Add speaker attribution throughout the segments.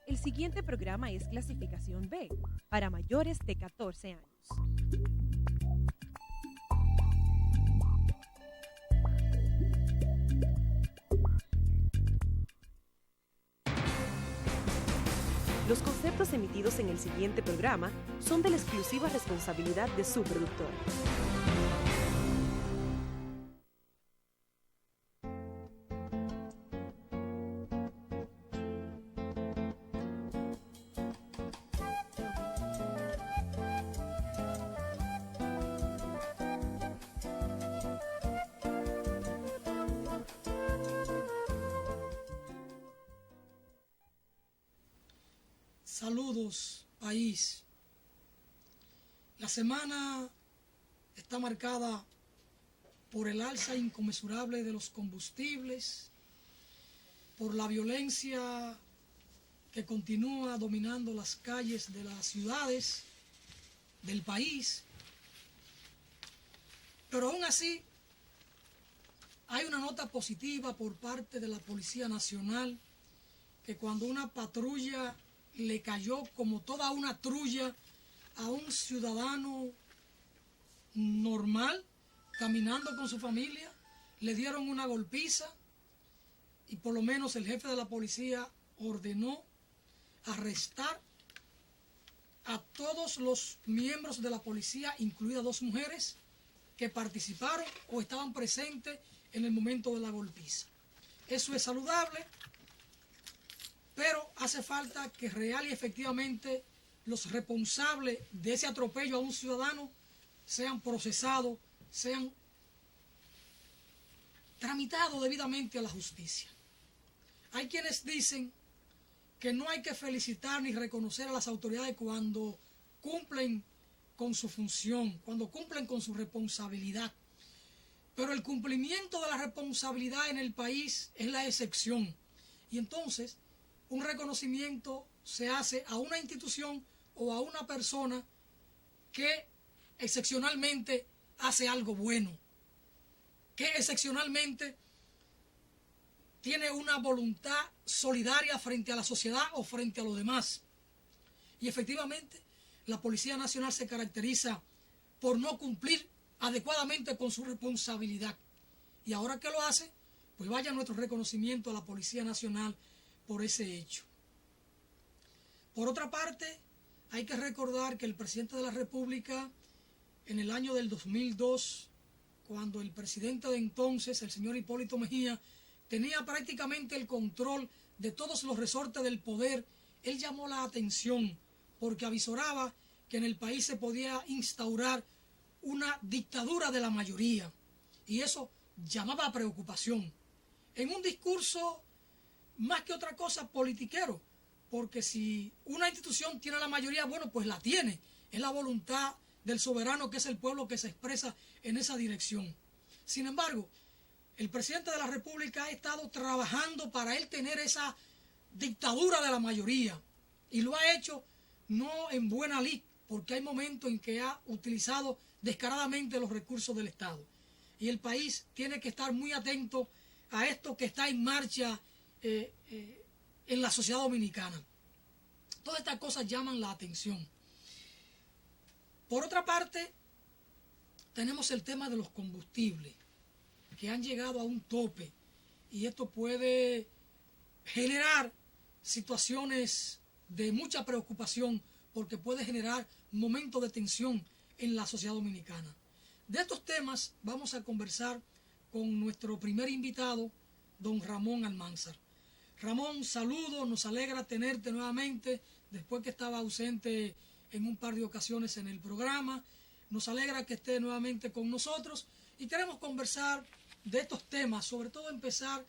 Speaker 1: El siguiente programa es clasificación B, para mayores de 14 años. Los conceptos emitidos en el siguiente programa son de la exclusiva responsabilidad de su productor.
Speaker 2: Saludos, país. La semana está marcada por el alza inconmensurable de los combustibles, por la violencia que continúa dominando las calles de las ciudades del país. Pero aún así, hay una nota positiva por parte de la Policía Nacional, que cuando una patrulla le cayó como toda una trulla a un ciudadano normal, caminando con su familia, le dieron una golpiza y por lo menos el jefe de la policía ordenó arrestar a todos los miembros de la policía, incluidas 2 mujeres, que participaron o estaban presentes en el momento de la golpiza. Eso es saludable, pero hace falta que real y efectivamente los responsables de ese atropello a un ciudadano sean procesados, sean tramitados debidamente a la justicia. Hay quienes dicen que no hay que felicitar ni reconocer a las autoridades cuando cumplen con su función, cuando cumplen con su responsabilidad. Pero el cumplimiento de la responsabilidad en el país es la excepción. Y entonces, un reconocimiento se hace a una institución o a una persona que excepcionalmente hace algo bueno, que excepcionalmente tiene una voluntad solidaria frente a la sociedad o frente a los demás. Y efectivamente, la Policía Nacional se caracteriza por no cumplir adecuadamente con su responsabilidad. Y ahora que lo hace, pues vaya nuestro reconocimiento a la Policía Nacional por ese hecho. Por otra parte, hay que recordar que el presidente de la República, en el año del 2002, cuando el presidente de entonces, el señor Hipólito Mejía, tenía prácticamente el control de todos los resortes del poder, él llamó la atención porque avisoraba que en el país se podía instaurar una dictadura de la mayoría, y eso llamaba a preocupación. En un discurso más que otra cosa politiquero, porque si una institución tiene la mayoría, bueno, pues la tiene, es la voluntad del soberano, que es el pueblo, que se expresa en esa dirección. Sin embargo, el presidente de la República ha estado trabajando para él tener esa dictadura de la mayoría, y lo ha hecho no en buena lid, porque hay momentos en que ha utilizado descaradamente los recursos del Estado. Y el país tiene que estar muy atento a esto que está en marcha en la sociedad dominicana. Todas estas cosas llaman la atención. Por otra parte, tenemos el tema de los combustibles, que han llegado a un tope, y esto puede generar situaciones de mucha preocupación, porque puede generar momentos de tensión en la sociedad dominicana. De estos temas vamos a conversar con nuestro primer invitado, don Ramón Almanzar. Ramón, saludos, nos alegra tenerte nuevamente después que estaba ausente en un par de ocasiones en el programa. Nos alegra que esté nuevamente con nosotros y queremos conversar de estos temas, sobre todo empezar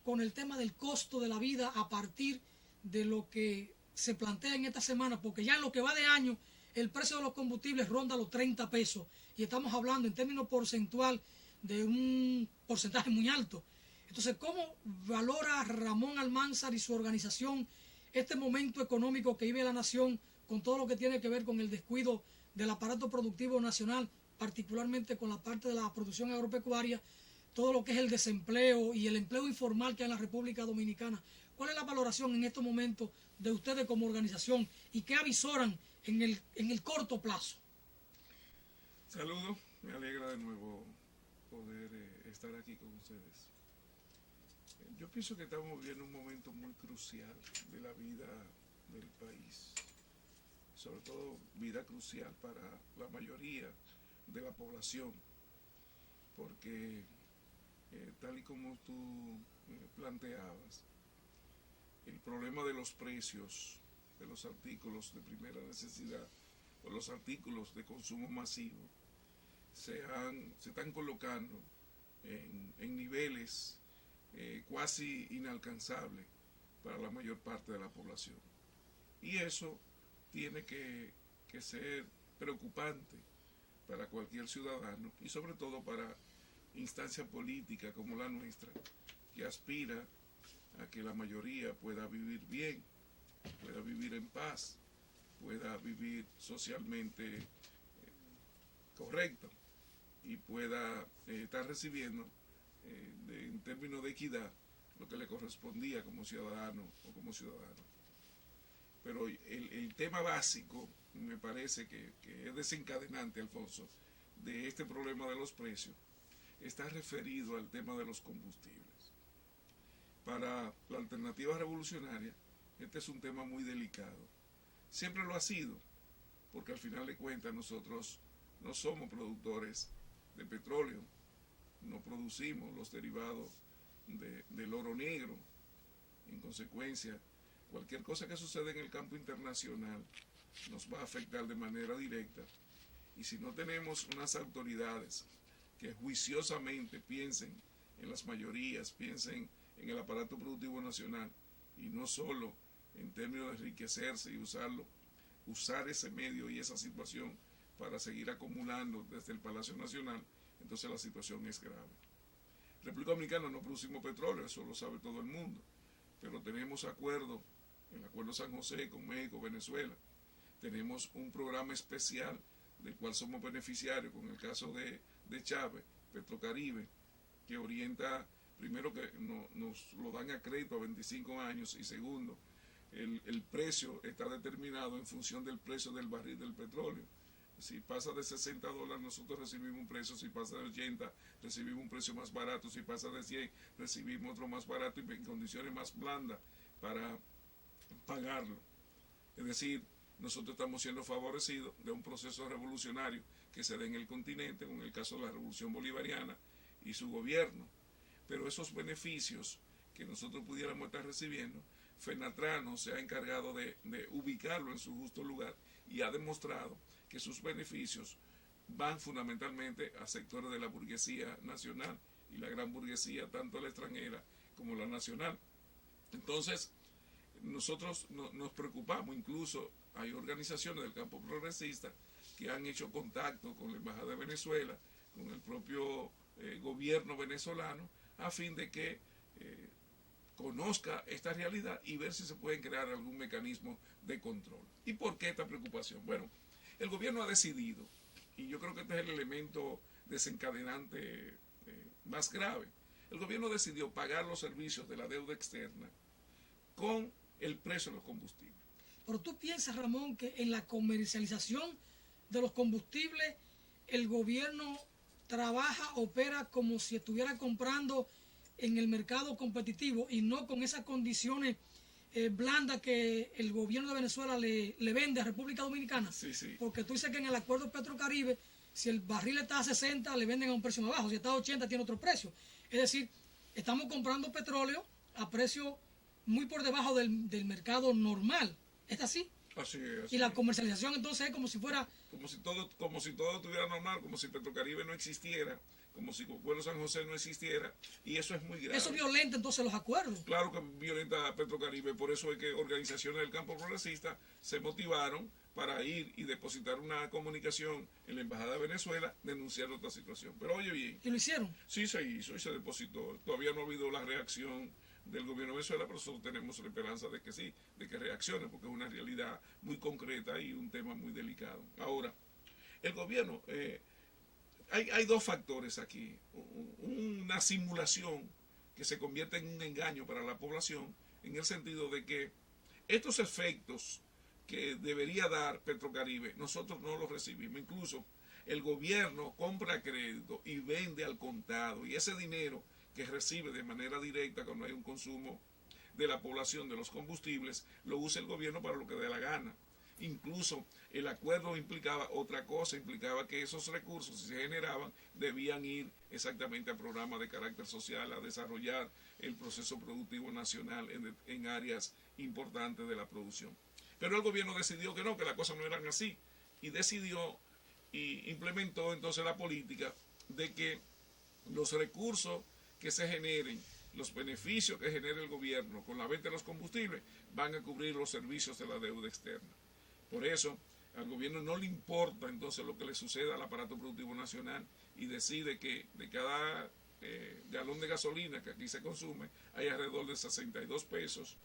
Speaker 2: con el tema del costo de la vida a partir de lo que se plantea en esta semana, porque ya en lo que va de año el precio de los combustibles ronda los 30 pesos y estamos hablando en términos porcentual de un porcentaje muy alto. Entonces, ¿cómo valora Ramón Almanzar y su organización este momento económico que vive la nación con todo lo que tiene que ver con el descuido del aparato productivo nacional, particularmente con la parte de la producción agropecuaria, todo lo que es el desempleo y el empleo informal que hay en la República Dominicana? ¿Cuál es la valoración en estos momentos de ustedes como organización y qué avisoran en el corto plazo?
Speaker 3: Saludos, me alegra de nuevo poder estar aquí con ustedes. Yo pienso que estamos viviendo un momento muy crucial de la vida del país, sobre todo vida crucial para la mayoría de la población, porque tal y como tú planteabas, el problema de los precios de los artículos de primera necesidad o los artículos de consumo masivo se están colocando en niveles casi inalcanzables para la mayor parte de la población. Y eso tiene que ser preocupante para cualquier ciudadano y sobre todo para instancias políticas como la nuestra, que aspira a que la mayoría pueda vivir bien, pueda vivir en paz, pueda vivir socialmente correcto y pueda estar recibiendo en términos de equidad lo que le correspondía como ciudadano o como ciudadana. Pero el tema básico, me parece que es desencadenante, Alfonso, de este problema de los precios, está referido al tema de los combustibles. Para la alternativa revolucionaria, este es un tema muy delicado. Siempre lo ha sido, porque al final de cuentas nosotros no somos productores de petróleo, no producimos los derivados del oro negro. En consecuencia, cualquier cosa que suceda en el campo internacional nos va a afectar de manera directa. Y si no tenemos unas autoridades que juiciosamente piensen en las mayorías, piensen en el aparato productivo nacional y no solo en términos de enriquecerse y usar ese medio y esa situación para seguir acumulando desde el Palacio Nacional, entonces la situación es grave. República Dominicana no producimos petróleo, eso lo sabe todo el mundo, pero tenemos acuerdo, el Acuerdo San José con México, Venezuela, tenemos un programa especial del cual somos beneficiarios con el caso de Chávez, Petrocaribe, que orienta, primero que nos lo dan a crédito a 25 años y segundo, el precio está determinado en función del precio del barril del petróleo. Si pasa de $60 nosotros recibimos un precio, si pasa de 80 recibimos un precio más barato, si pasa de 100 recibimos otro más barato y en condiciones más blandas para pagarlo. Es decir, nosotros estamos siendo favorecidos de un proceso revolucionario que se da en el continente, con el caso de la Revolución Bolivariana y su gobierno. Pero esos beneficios que nosotros pudiéramos estar recibiendo, Fenatrano se ha encargado de ubicarlo en su justo lugar y ha demostrado que sus beneficios van fundamentalmente a sectores de la burguesía nacional y la gran burguesía, tanto la extranjera como la nacional. Entonces, nosotros nos preocupamos, incluso hay organizaciones del campo progresista que han hecho contacto con la Embajada de Venezuela, con el propio gobierno venezolano, a fin de que conozca esta realidad y ver si se puede crear algún mecanismo de control. ¿Y por qué esta preocupación? Bueno, el gobierno ha decidido, y yo creo que este es el elemento desencadenante más grave, el gobierno decidió pagar los servicios de la deuda externa con el precio de los combustibles.
Speaker 2: Pero tú piensas, Ramón, que en la comercialización de los combustibles el gobierno trabaja, opera como si estuviera comprando en el mercado competitivo y no con esas condiciones blandas que el gobierno de Venezuela le vende a República Dominicana.
Speaker 3: Sí, sí.
Speaker 2: Porque tú dices que en el acuerdo Petrocaribe, si el barril está a 60, le venden a un precio más bajo. Si está a 80, tiene otro precio. Es decir, estamos comprando petróleo a precio muy por debajo del mercado normal. ¿Es así?
Speaker 3: Así es. Así
Speaker 2: y la comercialización entonces es como si fuera...
Speaker 3: Como si todo estuviera normal, como si Petrocaribe no existiera, como si Acuerdo San José no existiera, y eso es muy grave.
Speaker 2: Eso violenta entonces los acuerdos.
Speaker 3: Claro que violenta a Petrocaribe, por eso es que organizaciones del campo progresista se motivaron para ir y depositar una comunicación en la Embajada de Venezuela denunciando esta situación. Pero oye bien.
Speaker 2: ¿Y lo hicieron?
Speaker 3: Sí, se hizo y se depositó. Todavía no ha habido la reacción del gobierno de Venezuela, pero nosotros tenemos la esperanza de que sí, de que reaccione, porque es una realidad muy concreta y un tema muy delicado. Ahora, el gobierno, hay dos factores aquí. Una simulación que se convierte en un engaño para la población, en el sentido de que estos efectos que debería dar Petrocaribe, nosotros no los recibimos. Incluso el gobierno compra crédito y vende al contado, y ese dinero que recibe de manera directa cuando hay un consumo de la población de los combustibles, lo usa el gobierno para lo que dé la gana. Incluso el acuerdo implicaba otra cosa, implicaba que esos recursos, si se generaban, debían ir exactamente a programas de carácter social, a desarrollar el proceso productivo nacional en áreas importantes de la producción. Pero el gobierno decidió que no, que las cosas no eran así, y decidió y implementó entonces la política de que los recursos que se generen, los beneficios que genere el gobierno con la venta de los combustibles, van a cubrir los servicios de la deuda externa. Por eso, al gobierno no le importa entonces lo que le suceda al aparato productivo nacional, y decide que de cada galón de gasolina que aquí se consume, hay alrededor de 62 pesos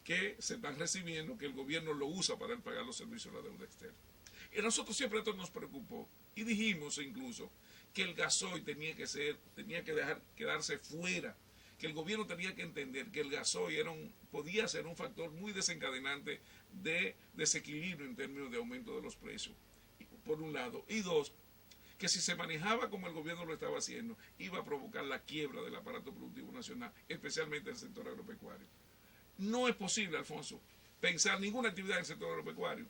Speaker 3: que se están recibiendo, que el gobierno lo usa para pagar los servicios de la deuda externa. Y a nosotros siempre esto nos preocupó, y dijimos incluso que el gasoil tenía que quedarse fuera, que el gobierno tenía que entender que el gasoil podía ser un factor muy desencadenante de desequilibrio en términos de aumento de los precios, por un lado, y dos, que si se manejaba como el gobierno lo estaba haciendo, iba a provocar la quiebra del aparato productivo nacional, especialmente el sector agropecuario. No es posible, Alfonso, pensar ninguna actividad en el sector agropecuario,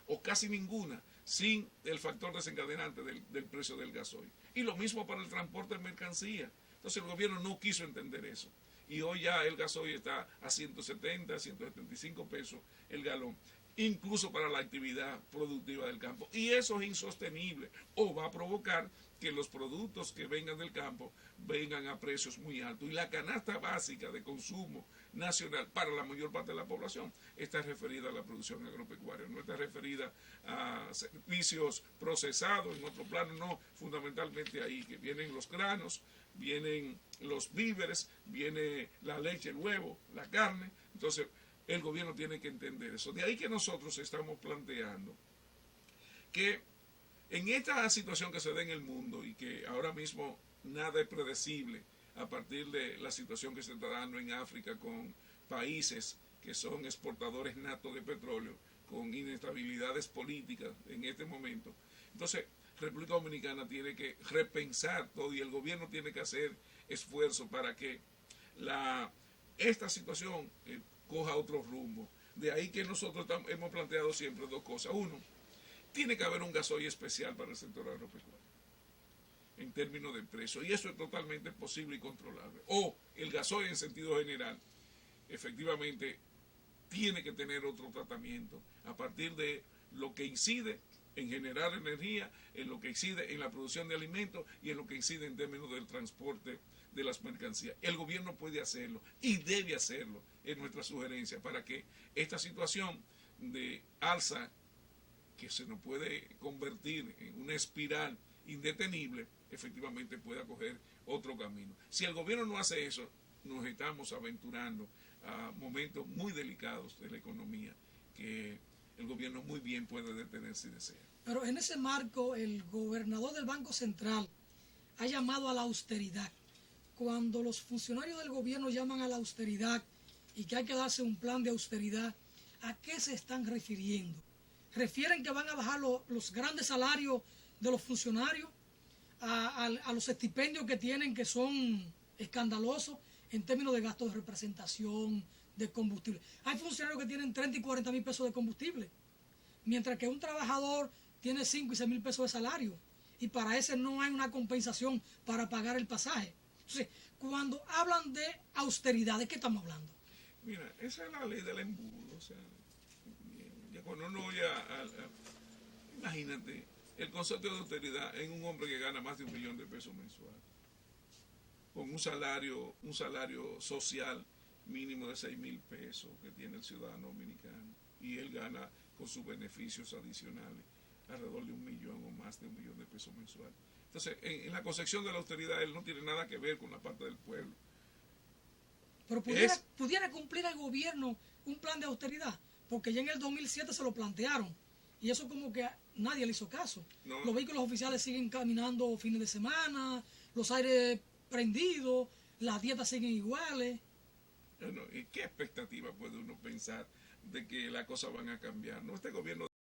Speaker 3: o casi ninguna, sin el factor desencadenante del precio del gasoil. Y lo mismo para el transporte de mercancía. Entonces el gobierno no quiso entender eso. Y hoy ya el gasoil está a 170, 175 pesos el galón, incluso para la actividad productiva del campo. Y eso es insostenible, o va a provocar que los productos que vengan del campo vengan a precios muy altos. Y la canasta básica de consumo nacional para la mayor parte de la población está referida a la producción agropecuaria, no está referida a servicios procesados en otro plano, no, fundamentalmente ahí, que vienen los granos, vienen los víveres, viene la leche, el huevo, la carne. Entonces el gobierno tiene que entender eso. De ahí que nosotros estamos planteando que en esta situación que se da en el mundo, y que ahora mismo nada es predecible a partir de la situación que se está dando en África con países que son exportadores natos de petróleo, con inestabilidades políticas en este momento. Entonces, República Dominicana tiene que repensar todo, y el gobierno tiene que hacer esfuerzo para que esta situación coja otro rumbo. De ahí que nosotros hemos planteado siempre dos cosas. Uno, tiene que haber un gasoil especial para el sector agropecuario en términos de precio, y eso es totalmente posible y controlable. O el gasoil en sentido general efectivamente tiene que tener otro tratamiento a partir de lo que incide en generar energía, en lo que incide en la producción de alimentos y en lo que incide en términos del transporte de las mercancías. El gobierno puede hacerlo y debe hacerlo, es nuestra sugerencia, para que esta situación de alza que se nos puede convertir en una espiral indetenible, efectivamente pueda coger otro camino. Si el gobierno no hace eso, nos estamos aventurando a momentos muy delicados de la economía que el gobierno muy bien puede detener si desea.
Speaker 2: Pero en ese marco, el gobernador del Banco Central ha llamado a la austeridad. Cuando los funcionarios del gobierno llaman a la austeridad y que hay que darse un plan de austeridad, ¿a qué se están refiriendo? ¿Refieren que van a bajar los grandes salarios de los funcionarios, a los estipendios que tienen, que son escandalosos en términos de gastos de representación, de combustible? Hay funcionarios que tienen 30 y 40 mil pesos de combustible, mientras que un trabajador tiene 5 y 6 mil pesos de salario, y para ese no hay una compensación para pagar el pasaje. Entonces, cuando hablan de austeridad, ¿de qué estamos hablando?
Speaker 3: Mira, esa es la ley del embudo. O sea, ya cuando uno oye imagínate, el concepto de austeridad en un hombre que gana más de $1 millón de pesos mensual, con un salario social mínimo de 6,000 pesos que tiene el ciudadano dominicano, y él gana con sus beneficios adicionales alrededor de $1 millón o más de $1 millón de pesos mensual. Entonces, en la concepción de la austeridad, él no tiene nada que ver con la parte del pueblo.
Speaker 2: Pero pudiera cumplir el gobierno un plan de austeridad, porque ya en el 2007 se lo plantearon, y eso como que nadie le hizo caso. No. Los vehículos oficiales siguen caminando fines de semana, los aires prendidos, las dietas siguen iguales.
Speaker 3: Bueno, ¿y qué expectativa puede uno pensar de que las cosas van a cambiar? ¿No? Este gobierno